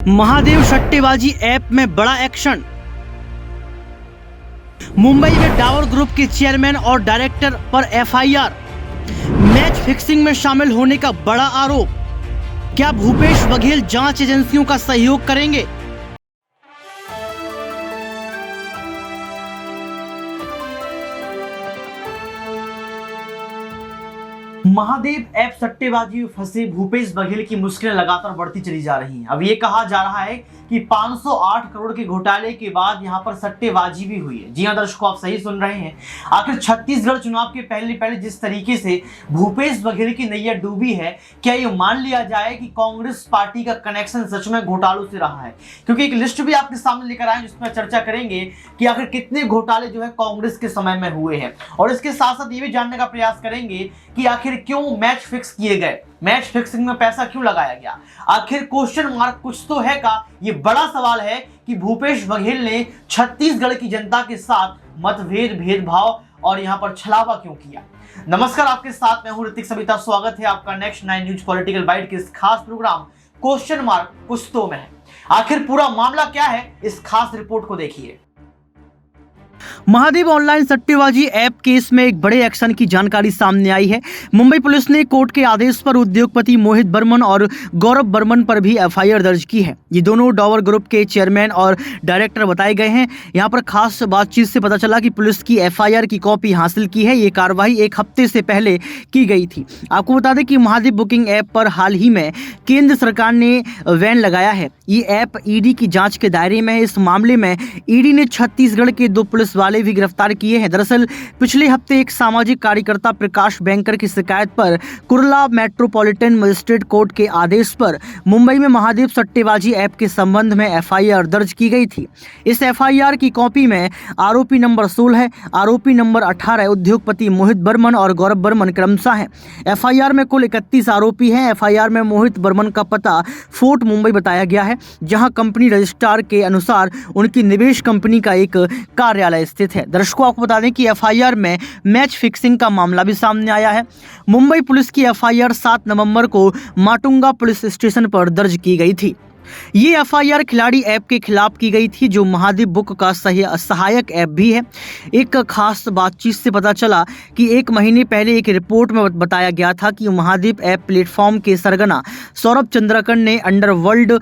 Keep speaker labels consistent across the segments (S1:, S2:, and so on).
S1: महादेव सट्टेबाजी ऐप में बड़ा एक्शन। मुंबई में डाबर ग्रुप के चेयरमैन और डायरेक्टर पर एफआईआर। मैच फिक्सिंग में शामिल होने का बड़ा आरोप। क्या भूपेश बघेल जांच एजेंसियों का सहयोग करेंगे? महादेव ऐप सट्टेबाजी में फंसे भूपेश बघेल की मुश्किलें लगातार बढ़ती चली जा रही हैं। अब ये कहा जा रहा है कि 508 करोड़ के घोटाले के बाद यहां पर सट्टेबाजी भी हुई है। जी हां दर्शकों, आप सही सुन रहे हैं। आखिर छत्तीसगढ़ चुनाव के पहले जिस तरीके से भूपेश बघेल की नैया डूबी है, क्या ये मान लिया जाए कि कांग्रेस पार्टी का कनेक्शन सच में घोटालों से रहा है? क्योंकि एक लिस्ट भी आपके सामने लेकर आए जिसमें चर्चा करेंगे कि आखिर कितने घोटाले जो है कांग्रेस के समय में हुए हैं, और इसके साथ साथ ये भी जानने का प्रयास करेंगे कि आखिर क्यों मैच फिक्स किए गए, मैच फिक्सिंग में पैसा क्यों लगाया गया, आखिर क्वेश्चन मार्क कुछ तो है का? ये बड़ा सवाल है कि भूपेश बघेल ने छत्तीसगढ़ की जनता के साथ मतभेद, भेदभाव और यहां पर छलावा क्यों किया। नमस्कार, आपके साथ मैं हूं ऋतिक सविता। स्वागत है आपका नेक्स्ट 9 न्यूज पॉलिटिकल बाइट के इस खास प्रोग्राम क्वेश्चन मार्क कुछ तो में है। आखिर पूरा मामला क्या है, इस खास रिपोर्ट को देखिए। महादेव ऑनलाइन सट्टेबाजी ऐप केस में एक बड़े एक्शन की जानकारी सामने आई है। मुंबई पुलिस ने कोर्ट के आदेश पर उद्योगपति मोहित बर्मन और गौरव बर्मन पर भी एफआईआर दर्ज की है। ये दोनों डाबर ग्रुप के चेयरमैन और डायरेक्टर बताए गए हैं। यहां पर खास बातचीत से पता चला कि पुलिस की एफआईआर की कॉपी हासिल की है। ये कार्रवाई एक हफ्ते से पहले की गई थी। आपको बता दें कि महादेव बुकिंग ऐप पर हाल ही में केंद्र सरकार ने बैन लगाया है। ये ऐप ईडी की जांच के दायरे में है। इस मामले में ईडी ने छत्तीसगढ़ के 2 पुलिस वाले भी गिरफ्तार किए हैं। दरअसल पिछले हफ्ते एक सामाजिक कार्यकर्ता प्रकाश बैंकर की शिकायत पर कुर्ला मेट्रोपॉलिटन मजिस्ट्रेट कोर्ट के आदेश पर मुंबई में महादेव सट्टेबाजी ऐप के संबंध में एफआईआर दर्ज की गई थी। इस एफआईआर की कॉपी में आरोपी नंबर 16, आरोपी नंबर 18 उद्योगपति मोहित बर्मन और गौरव बर्मन क्रमशः हैं। एफआईआर में कुल 31 आरोपी हैं। एफआईआर में मोहित बर्मन का पता फोर्ट मुंबई बताया गया है, जहां कंपनी रजिस्ट्रार के अनुसार उनकी निवेश कंपनी का एक कार्यालय स्थित है। दर्शकों, आपको बता दें कि एफआईआर में मैच फिक्सिंग का मामला भी सामने आया है। मुंबई पुलिस की एफआईआर 7 नवंबर को माटुंगा पुलिस स्टेशन पर दर्ज की गई थी। ये एफआईआर खिलाड़ी ऐप के खिलाफ की गई थी, जो महादेव बुक का सहायक ऐप भी है। एक खास बातचीत से पता चला कि 1 महीने पहले एक रिपोर्ट में बताया गया था कि महादेव ऐप प्लेटफॉर्म के सरगना सौरभ चंद्रकर ने अंडरवर्ल्ड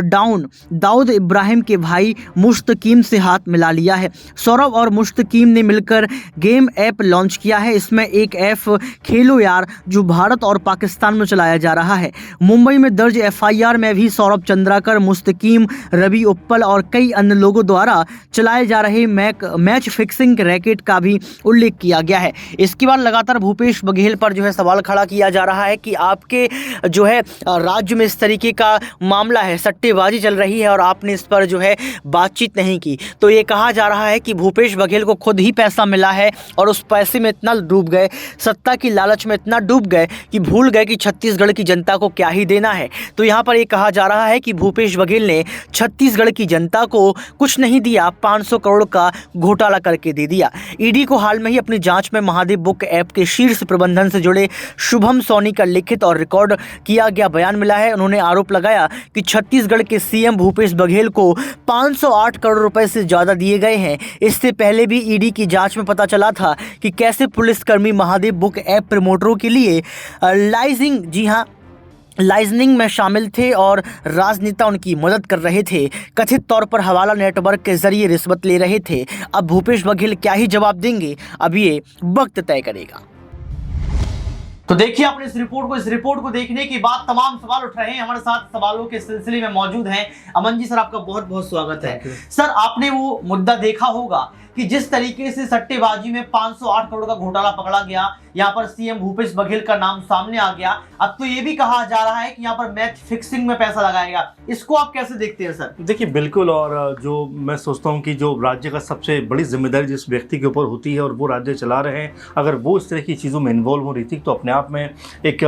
S1: डाउन दाऊद इब्राहिम के भाई मुश्तकीम से हाथ मिला लिया है। सौरभ और मुश्तकीम ने मिलकर गेम ऐप लॉन्च किया है। इसमें एक ऐप खेलो यार, जो भारत और पाकिस्तान में चलाया जा रहा है। मुंबई में दर्ज एफआईआर में भी सौरभ चंद्रकर, मुस्तकीम, रवि उप्पल और कई अन्य लोगों द्वारा चलाए जा रहे मैच फिक्सिंग रैकेट का भी उल्लेख किया गया है। इसके बाद लगातार भूपेश बघेल पर जो है सवाल खड़ा किया जा रहा है कि आपके जो है राज्य में इस तरीके का मामला है, सट्टेबाजी चल रही है और आपने इस पर जो है बातचीत नहीं की। तो ये कहा जा रहा है कि भूपेश बघेल को खुद ही पैसा मिला है और उस पैसे में इतना डूब गए, सत्ता की लालच में इतना डूब गए कि भूल गए कि छत्तीसगढ़ की जनता को क्या ही देना है। तो यहाँ पर ये कहा जा रहा है कि भूपेश बघेल ने छत्तीसगढ़ की जनता को कुछ नहीं दिया, 500 करोड़ का घोटाला करके दे दिया। ईडी को हाल में ही अपनी जांच में महादेव बुक ऐप के शीर्ष प्रबंधन से जुड़े शुभम सोनी का लिखित और रिकॉर्ड किया गया बयान मिला है। उन्होंने आरोप लगाया कि छत्तीसगढ़ के सीएम भूपेश बघेल को 508 करोड़ रुपए से ज्यादा दिए गए हैं। इससे पहले भी ईडी की जांच में पता चला था कि कैसे पुलिसकर्मी महादेव बुक ऐप प्रमोटरों के लिए लाइजनिंग में शामिल थे और राजनेता उनकी मदद कर रहे थे। कथित तौर पर हवाला नेटवर्क के जरिए रिश्वत ले रहे थे। अब भूपेश बघेल क्या ही जवाब देंगे, अब ये वक्त तय करेगा। तो देखिए आपने इस रिपोर्ट को देखने के बाद तमाम सवाल उठ रहे हैं। हमारे साथ सवालों के सिलसिले में मौजूद हैं अमन जी। सर, आपका बहुत बहुत स्वागत है। सर, आपने वो मुद्दा देखा होगा कि जिस तरीके से सट्टेबाजी में 508 करोड़ का घोटाला पकड़ा गया, यहाँ पर सीएम भूपेश बघेल का नाम सामने आ गया। अब तो ये भी कहा जा रहा है कि यहाँ पर मैच फिक्सिंग में पैसा लगाएगा। इसको आप कैसे देखते हैं सर?
S2: देखिए, बिल्कुल। और जो मैं सोचता हूँ कि जो राज्य का सबसे बड़ी जिम्मेदारी जिस व्यक्ति के ऊपर होती है और वो राज्य चला रहे हैं, अगर वो इस तरह की चीज़ों में इन्वॉल्व हो रही थी, तो अपने आप में एक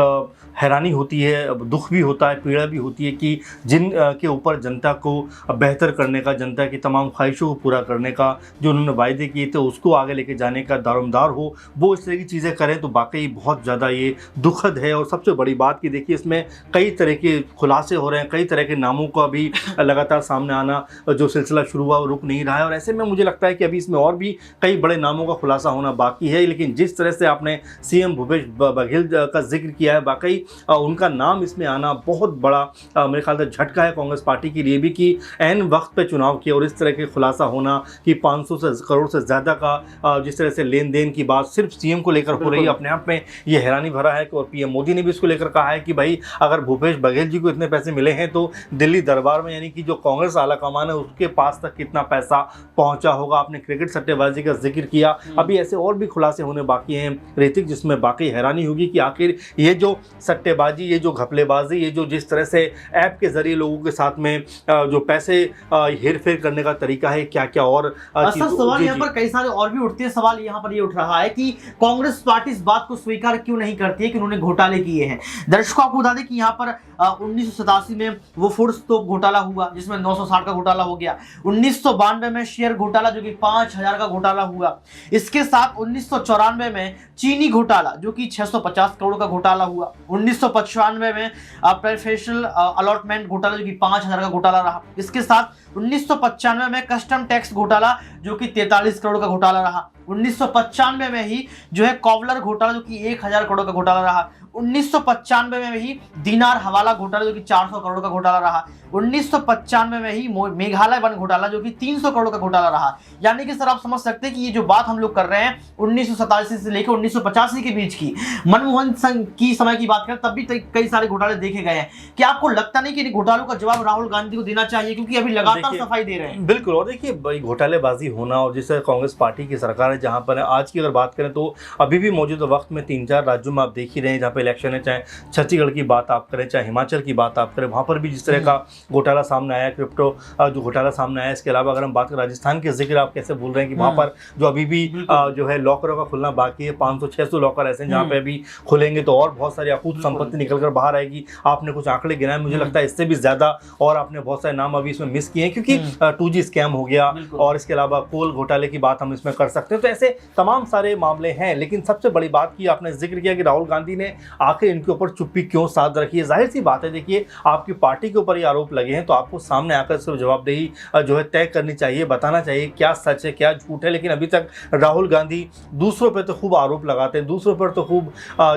S2: हैरानी होती है, दुख भी होता है, पीड़ा भी होती है कि जिन के ऊपर जनता को बेहतर करने का, जनता की तमाम ख्वाहिशों को पूरा करने का जो उन्होंने वायदे किए थे उसको आगे लेके जाने का दारोमदार हो, वो इस तरह की चीज़ें करें तो वाकई बहुत ज़्यादा ये दुखद है। और सबसे बड़ी बात कि देखिए इसमें कई तरह के खुलासे हो रहे हैं, कई तरह के नामों का भी लगातार सामने आना जो सिलसिला शुरू हुआ वो रुक नहीं रहा है। और ऐसे में मुझे लगता है कि अभी इसमें और भी कई बड़े नामों का खुलासा होना बाकी है। लेकिन जिस तरह से आपने सीएम भूपेश बघेल का जिक्र किया है, वाकई उनका नाम इसमें आना बहुत बड़ा मेरे ख्याल से झटका है कांग्रेस पार्टी के लिए भी कि ऐन वक्त पे चुनाव किया और इस तरह के खुलासा होना कि 500 करोड़ से ज़्यादा का जिस तरह से लेन देन की बात सिर्फ सीएम को लेकर हो रही है, अपने आप में ये हैरानी भरा है। और पीएम मोदी ने भी इसको लेकर कहा है कि भाई अगर भूपेश बघेल जी को इतने पैसे मिले हैं तो दिल्ली दरबार में यानी कि जो कांग्रेस आला कमान है उसके पास तक कितना पैसा पहुंचा होगा। आपने क्रिकेट सट्टेबाजी का जिक्र किया, अभी ऐसे और भी खुलासे होने बाकी हैं ऋतिक, जिसमें बाकी हैरानी होगी कि आखिर ये जो सट्टेबाजी, ये जो घपलेबाजी, ये जो जिस तरह से ऐप के जरिए लोगों के साथ में जो पैसे हेर फेर करने का तरीका है, क्या क्या और
S1: सवाल यहाँ पर कई सारे और भी उठते हैं। सवाल यहाँ पर ये उठ रहा है कि कांग्रेस पार्टी इस बात को स्वीकार क्यों नहीं करती है कि उन्होंने घोटाले किए हैं। दर्शकों आपको बता दें कि यहाँ पर 1987 में वो फूड्स तो घोटाला हुआ जिसमें 960 का घोटाला हो गया। 1992 में शेयर घोटाला जो कि 5000 का घोटाला हुआ। इसके साथ 1994 में चीनी घोटाला जो कि 650 करोड़ का घोटाला हुआ। 1995 में प्रेफरेंशियल अलॉटमेंट घोटाला जो कि 5000 का घोटाला रहा। इसके साथ 1995 में कस्टम टैक्स घोटाला जो कि 43 करोड़ का घोटाला रहा। 1995 में ही जो है कॉवलर घोटाला जो कि 1000 करोड़ का घोटाला रहा। 1995 में ही दिनार हवाला घोटाला जो कि 400 करोड़ का घोटाला रहा। 1995 में ही मेघालय वन घोटाला जो कि 300 करोड़ का घोटाला रहा। यानी कि सर आप समझ सकते हैं कि ये जो बात हम लोग कर रहे हैं 1987 से लेकर 1985 के बीच की, मनमोहन सिंह की समय की बात करें तब भी कई सारे घोटाले देखे गए हैं। क्या आपको लगता नहीं कि इन घोटालों का जवाब राहुल गांधी को देना चाहिए, क्योंकि अभी लगातार सफाई दे रहे हैं?
S2: बिल्कुल। और देखिए घोटालेबाजी होना और जिस कांग्रेस पार्टी की सरकार है जहां पर आज की अगर बात करें तो अभी भी मौजूदा वक्त में 3-4 राज्यों में आप देख ही रहे हैं जहां पर इलेक्शन है, चाहे छत्तीसगढ़ की बात आप करें, चाहे हिमाचल की बात आप करें, वहां पर भी जिस तरह का घोटाला सामने आया, क्रिप्टो जो घोटाला सामने आया। इसके अलावा अगर हम बात करें राजस्थान के जिक्र, आप कैसे बोल रहे हैं कि वहां पर जो अभी भी जो है लॉकरों का खुलना बाकी है, 500-600 लॉकर ऐसे हैं जहां पे अभी खुलेंगे तो और बहुत सारी अकूत संपत्ति निकलकर बाहर आएगी। आपने कुछ आंकड़े गिनाए, मुझे लगता है इससे भी ज्यादा और आपने बहुत सारे नाम अभी इसमें मिस किए हैं क्योंकि 2G स्कैम हो गया और इसके अलावा कोल घोटाले की बात हम इसमें कर सकते हैं। तो ऐसे तमाम सारे मामले हैं। लेकिन सबसे बड़ी बात की आपने जिक्र किया कि राहुल गांधी ने आखिर इनके ऊपर चुप्पी क्यों साध रखी है। जाहिर सी बात है, देखिए आपकी पार्टी के ऊपर ये आरोप लगे हैं तो आपको सामने आकर सिर्फ जवाबदेही जो है तय करनी चाहिए, बताना चाहिए क्या सच है क्या झूठ है। लेकिन अभी तक राहुल गांधी दूसरों पर तो खूब आरोप लगाते हैं, दूसरों पर तो खूब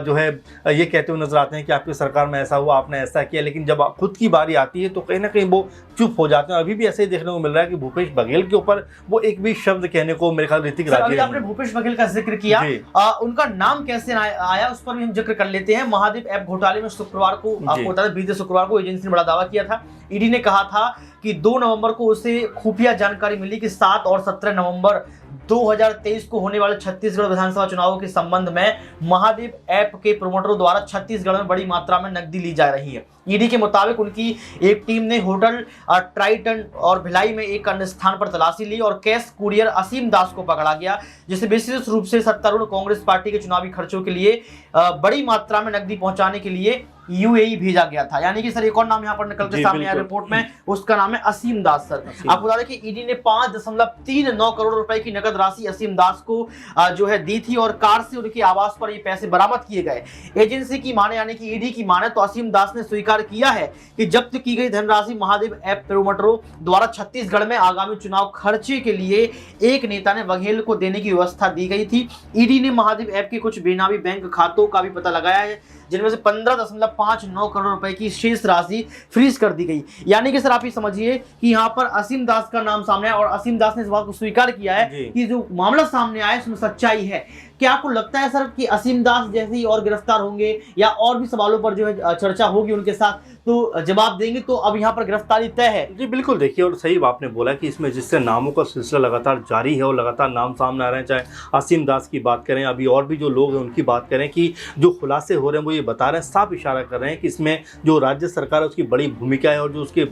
S2: जो है ये कहते हुए नजर आते हैं कि आपकी सरकार में ऐसा हुआ, आपने ऐसा किया। लेकिन जब खुद की बारी आती है तो कहीं ना कहीं वो चुप हो जाते हैं। अभी भी ऐसे ही देखने को मिल रहा है कि भूपेश बघेल के ऊपर वो एक भी शब्द कहने को मेरे ख्याल ऋतिक राज्य।
S1: आपने भूपेश बघेल का जिक्र किया, उनका नाम कैसे आया उस पर भी हम जिक्र कर लेते हैं। महादेव ऐप घोटाले में शुक्रवार को आपको बता दें, बीते शुक्रवार को एजेंसी ने बड़ा दावा किया था। ईडी ने कहा था कि 2 नवंबर को उसे खुफिया जानकारी मिली कि 7 और 17 नवंबर 2023 को होने वाले छत्तीसगढ़ विधानसभा चुनावों के संबंध में महादेव ऐप के प्रोमोटरों द्वारा छत्तीसगढ़ में बड़ी मात्रा में नकदी ली जा रही है। ईडी के मुताबिक उनकी एक टीम ने होटल ट्राइटन और भिलाई में एक अन्य स्थान पर तलाशी ली और कैश कुरियर असीम दास को पकड़ा गया, जिसे विशेष रूप से सत्तारूढ़ कांग्रेस पार्टी के चुनावी खर्चों के लिए बड़ी मात्रा में नकदी पहुंचाने के लिए यूएई भेजा गया था। यानी कि सर एक और नाम यहाँ पर निकल के सामने आया रिपोर्ट में, उसका नाम है असीम दास। सर आपको बता दें कि ईडी ने 5.39 करोड़ रुपए की नकद राशि असीम दास को जो है दी थी और कार से उनके आवास पर ये पैसे बरामद किए गए। एजेंसी की माने यानी कि ईडी की माने तो असीम दास ने स्वीकार किया है कि जब्त की गई धनराशि महादेव ऐप प्रोमोटरों द्वारा छत्तीसगढ़ में आगामी चुनाव खर्चे के लिए एक नेता ने बघेल को देने की व्यवस्था दी गई थी। ईडी ने महादेव ऐप के कुछ बेनामी बैंक खातों का भी पता लगाया है, जिनमें से 15.59 करोड़ रुपए की शेष राशि फ्रीज कर दी गई। यानी कि सर आप ये समझिए कि यहाँ पर असीम दास का नाम सामने आया और असीम दास ने इस बात को स्वीकार किया है कि जो मामला सामने आया उसमें सच्चाई है। क्या आपको लगता है सर कि असीम दास जैसे ही और गिरफ्तार होंगे या और भी सवालों पर जो है चर्चा होगी उनके साथ तो जवाब देंगे, तो अब यहाँ पर गिरफ्तारी तय है?
S2: जी बिल्कुल। देखिए और सही आपने बोला कि इसमें जिससे नामों का सिलसिला लगातार जारी है और लगातार नाम सामने आ रहे हैं, चाहे असीम दास की बात करें, अभी और भी जो लोग हैं उनकी बात करें, कि जो खुलासे हो रहे हैं वो ये बता रहे हैं, साफ इशारा कर रहे हैं कि इसमें जो राज्य सरकार है उसकी बड़ी भूमिका है और जो उसके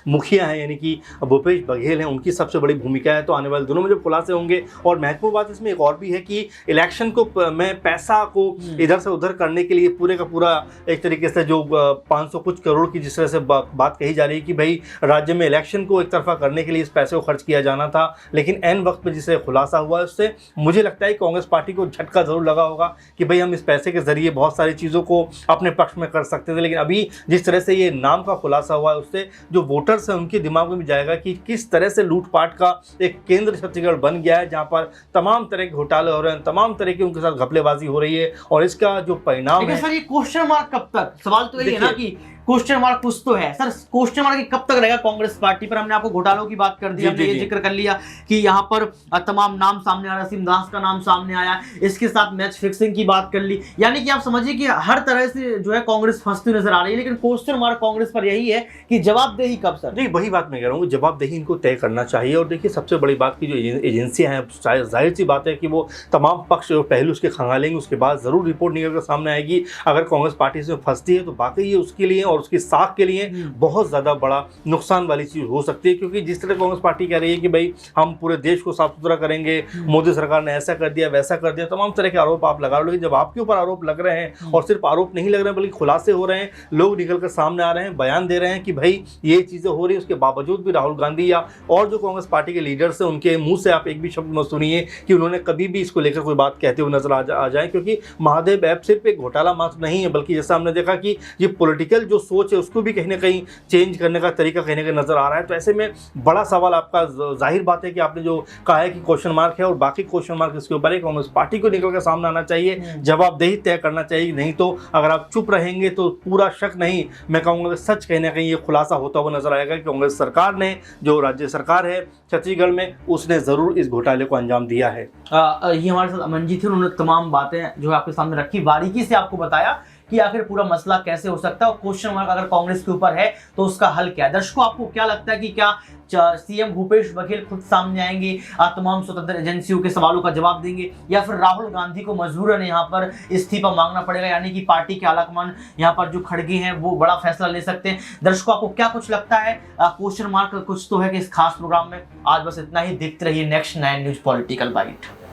S2: मुखिया हैं यानी कि भूपेश बघेल हैं उनकी सबसे बड़ी भूमिका है। तो आने वाले दिनों में जब खुलासे होंगे, और महत्वपूर्ण बात इसमें एक और भी है कि इलेक्शन को में पैसा को इधर से उधर करने के लिए पूरे का पूरा एक तरीके से जो 500 कुछ करोड़ की जिस तरह से बात कही जा रही है कि भाई राज्य में इलेक्शन को एक तरफा करने के लिए इस पैसे को खर्च किया जाना था, लेकिन एन वक्त पे जिसे खुलासा हुआ उससे मुझे लगता है कांग्रेस पार्टी को झटका जरूर लगा होगा कि भाई हम इस पैसे के जरिए बहुत सारी चीज़ों को अपने पक्ष में कर सकते थे। लेकिन अभी जिस तरह से ये नाम का खुलासा हुआ है उससे जो वोटर्स हैं उनके दिमाग में भी जाएगा कि किस तरह से लूटपाट का एक केंद्र छत्तीसगढ़ बन गया है, जहाँ पर तमाम तरह के घोटाले हो रहे हैं, तमाम तरह की उनके साथ घपलेबाजी हो रही है और इसका जो परिणाम है।
S1: सर ये क्वेश्चन मार्क कब तक, सवाल तो यही है ना कि क्वेश्चन मार्क कुछ तो है सर, क्वेश्चन मार्क कब तक रहेगा कांग्रेस पार्टी पर? हमने आपको घोटालों की बात कर दी, हमने ये जिक्र कर लिया कि यहाँ पर तमाम नाम सामने आ रहा है, सिमदास का नाम सामने आया, इसके साथ मैच फिक्सिंग की बात कर ली, यानी कि आप समझिए कि हर तरह से जो है कांग्रेस फंसती नजर आ रही है। लेकिन क्वेश्चन मार्क कांग्रेस पर यही है कि जवाबदेही कब सर?
S2: नहीं, वही बात मैं कह रहा हूँ, जवाबदेही इनको तय करना चाहिए। और देखिए सबसे बड़ी बात की जो एजेंसियां हैं, जाहिर सी बात है कि वो तमाम पक्ष पहलू उसके खंगालेंगे, उसके बाद जरूर रिपोर्ट निकल कर सामने आएगी। अगर कांग्रेस पार्टी से फंसती है तो वाकई ये उसके लिए और उसकी साख के लिए बहुत ज्यादा बड़ा नुकसान वाली चीज हो सकती है, क्योंकि जिस तरह कांग्रेस पार्टी कह रही है कि भाई हम पूरे देश को साफ सुथरा करेंगे, मोदी सरकार ने ऐसा कर दिया वैसा कर दिया, तमाम तरह के आरोप आप लगा रहे हो। लेकिन जब आपके ऊपर आरोप लग रहे हैं और सिर्फ आरोप नहीं लग रहे हैं बल्कि खुलासे हो रहे हैं, लोग निकल कर सामने आ रहे हैं, बयान दे रहे हैं कि भाई ये चीजें हो रही है, उसके बावजूद भी राहुल गांधी या और जो कांग्रेस पार्टी के लीडर्स हैं उनके मुंह से आप एक भी शब्द मत सुनिए कि उन्होंने कभी भी इसको लेकर कोई बात कहते हुए नजर आ जाए, क्योंकि महादेव ऐप सिर्फ एक घोटाला मात्र नहीं है, बल्कि जैसा हमने देखा कि ये पॉलिटिकल जो सोच है उसको भी कहीं ना कहीं चेंज करने का तरीका कहीं ना कहीं नजर आ रहा है। तो ऐसे में बड़ा सवाल आपका, जाहिर बात है कि आपने जो कहा है कि क्वेश्चन मार्क है और बाकी क्वेश्चन मार्क इसके ऊपर है, कांग्रेस पार्टी को निकल कर सामने आना चाहिए, जवाबदेही तय करना चाहिए। नहीं तो अगर आप चुप रहेंगे तो पूरा शक नहीं, मैं कहूँगा सच कहीं ना कहीं ये खुलासा होता हुआ नजर आएगा कि कांग्रेस सरकार ने, जो राज्य सरकार है छत्तीसगढ़ में, उसने जरूर इस घोटाले को अंजाम दिया है।
S1: ये हमारे साथ अमन जी थे, उन्होंने तमाम बातें जो आपके सामने रखी, बारीकी से आपको बताया कि आखिर पूरा मसला कैसे हो सकता है और क्वेश्चन मार्क अगर कांग्रेस के ऊपर है तो उसका हल क्या है। दर्शकों, आपको क्या लगता है कि क्या सीएम भूपेश बघेल खुद सामने आएंगे, तमाम स्वतंत्र एजेंसियों के सवालों का जवाब देंगे, या फिर राहुल गांधी को मजबूरन यहाँ पर इस्तीफा मांगना पड़ेगा, यानी कि पार्टी के आलाकमान यहाँ पर जो खड़गे हैं वो बड़ा फैसला ले सकते हैं? दर्शकों, आपको क्या कुछ लगता है? क्वेश्चन मार्क कुछ तो है कि इस खास प्रोग्राम में। आज बस इतना ही, देखते रहिए नेक्स्ट 9 न्यूज पॉलिटिकल बाइट।